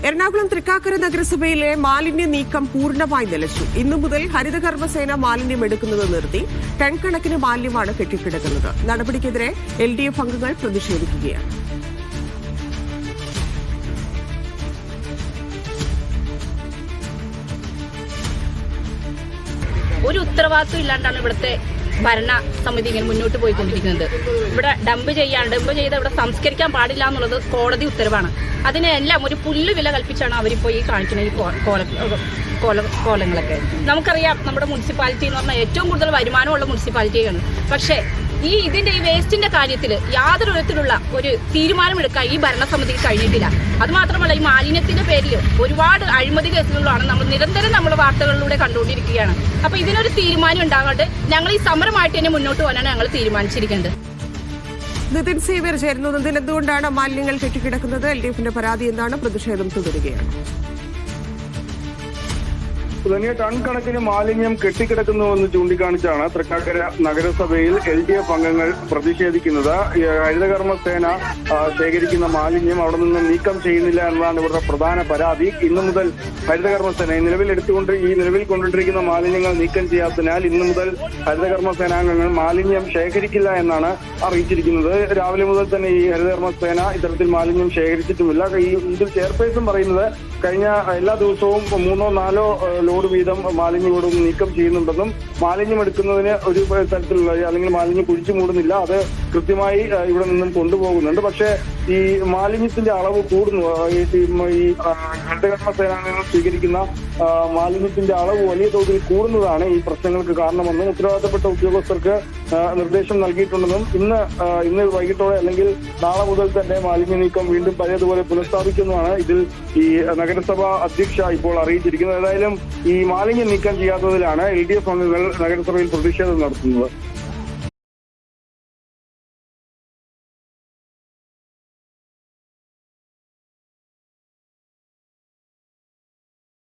എറണാകുളം തൃക്കാക്കര നഗരസഭയിലെ മാലിന്യ നീക്കം പൂർണ്ണമായി നിലച്ചു. ഇന്നു മുതൽ ഹരിതകർമ്മസേന മാലിന്യം എടുക്കുന്നത് നിർത്തി. ടൺ കണക്കിന് മാലിന്യമാണ് കെട്ടിക്കിടക്കുന്നത്. നടപടിക്കെതിരെ LDF അംഗങ്ങൾ പ്രതിഷേധിക്കുകയാണ്. ഒരു ഉത്തരവാദിത്വം ഇല്ലാണ്ടാണ് ഇവിടുത്തെ ഭരണ സമിതി ഇങ്ങനെ മുന്നോട്ട് പോയിക്കൊണ്ടിരിക്കുന്നത്. ഇവിടെ ഡംപ് ചെയ്ത് ഇവിടെ സംസ്കരിക്കാൻ പാടില്ല എന്നുള്ളത് കോടതി ഉത്തരവാണ്. അതിനെല്ലാം ഒരു പുല്ല് വില കൽപ്പിച്ചാണ് അവരിപ്പോൾ ഈ കാണിക്കുന്ന ഈ കോലങ്ങളൊക്കെ. നമുക്കറിയാം നമ്മുടെ മുനിസിപ്പാലിറ്റി എന്ന് പറഞ്ഞാൽ ഏറ്റവും കൂടുതൽ വരുമാനമുള്ള മുനിസിപ്പാലിറ്റിയാണ്. പക്ഷേ ഇതിന്റെ ഈ വേസ്റ്റിന്റെ കാര്യത്തിൽ യാതൊരു വിധത്തിലുള്ള ഒരു തീരുമാനമെടുക്കാൻ ഈ ഭരണസമിതിക്ക് കഴിഞ്ഞിട്ടില്ല. അതുമാത്രമല്ല, ഈ മാലിന്യത്തിന്റെ പേരിൽ ഒരുപാട് അഴിമതി കേസുകളാണ് നമ്മൾ വാർത്തകളിലൂടെ കണ്ടുകൊണ്ടിരിക്കുകയാണ്. അപ്പൊ ഇതിനൊരു തീരുമാനം ഉണ്ടാകാണ്ട് ഞങ്ങൾ ഈ സമരമായിട്ട് തന്നെ മുന്നോട്ട് പോകാനാണ് ഞങ്ങൾ തീരുമാനിച്ചിരിക്കുന്നത്. നിതിൻ സേവ്യർ ചേരുന്നു. നിതിൻ, എന്തുകൊണ്ടാണ് മാലിന്യങ്ങൾ കെട്ടിക്കിടക്കുന്നത്? LDFന്റെ പരാതി എന്താണ്? പ്രതിഷേധം തുടരുകയാണ്. ടൺ കണക്കിന് മാലിന്യം കെട്ടിക്കിടക്കുന്നുവെന്ന് ചൂണ്ടിക്കാണിച്ചാണ് തൃക്കാക്കര നഗരസഭയിൽ LDF അംഗങ്ങൾ പ്രതിഷേധിക്കുന്നത്. ഹരിതകർമ്മസേന ശേഖരിക്കുന്ന മാലിന്യം അവിടെ നിന്ന് നീക്കം ചെയ്യുന്നില്ല എന്നതാണ് ഇവരുടെ പ്രധാന പരാതി. ഇന്നു മുതൽ ഹരിതകർമ്മസേന നിലവിൽ കൊണ്ടിട്ടിരിക്കുന്ന മാലിന്യങ്ങൾ നീക്കം ചെയ്യാത്തതിനാൽ ഇന്നു മുതൽ ഹരിതകർമ്മസേനാംഗങ്ങൾ മാലിന്യം ശേഖരിക്കില്ല എന്നാണ് അറിയിച്ചിരിക്കുന്നത്. രാവിലെ മുതൽ തന്നെ ഈ ഹരിതകർമ്മസേന ഇത്തരത്തിൽ മാലിന്യം ശേഖരിച്ചിട്ടുമില്ല. ഇതിൽ ചെയർപേഴ്സൺ പറയുന്നത് കഴിഞ്ഞ എല്ലാ ദിവസവും 3-4 ലോഡ് വീതം മാലിന്യം നീക്കം ചെയ്യുന്നുണ്ടെന്നും മാലിന്യം എടുക്കുന്നതിന് ഒരു തരത്തിലുള്ള അല്ലെങ്കിൽ മാലിന്യം കുഴിച്ചു മൂടുന്നില്ല, അത് കൃത്യമായി ഇവിടെ നിന്നും കൊണ്ടുപോകുന്നുണ്ട്. പക്ഷേ ഈ മാലിന്യത്തിന്റെ അളവ് കൂടുന്നു. ഈ ഹരിതകർമ്മ സേനാംഗങ്ങൾ സ്വീകരിക്കുന്ന മാലിന്യത്തിന്റെ അളവ് വലിയ തോതിൽ കൂടുന്നതാണ് ഈ പ്രശ്നങ്ങൾക്ക് കാരണമെന്നും ഉത്തരവാദിത്തപ്പെട്ട ഉദ്യോഗസ്ഥർക്ക് നിർദ്ദേശം നൽകിയിട്ടുണ്ടെന്നും ഇന്ന് വൈകിട്ടോടെ അല്ലെങ്കിൽ നാളെ മുതൽ തന്നെ മാലിന്യ നീക്കം വീണ്ടും പഴയതുപോലെ പുനഃസ്ഥാപിക്കുന്നതാണ് ഇതിൽ ഈ നഗരസഭാ അധ്യക്ഷ ഇപ്പോൾ അറിയിച്ചിരിക്കുന്നത്. ഏതായാലും ഈ മാലിന്യം നീക്കം ചെയ്യാത്തതിലാണ് LDF അംഗങ്ങൾ നഗരസഭയിൽ പ്രതിഷേധം നടത്തുന്നത്.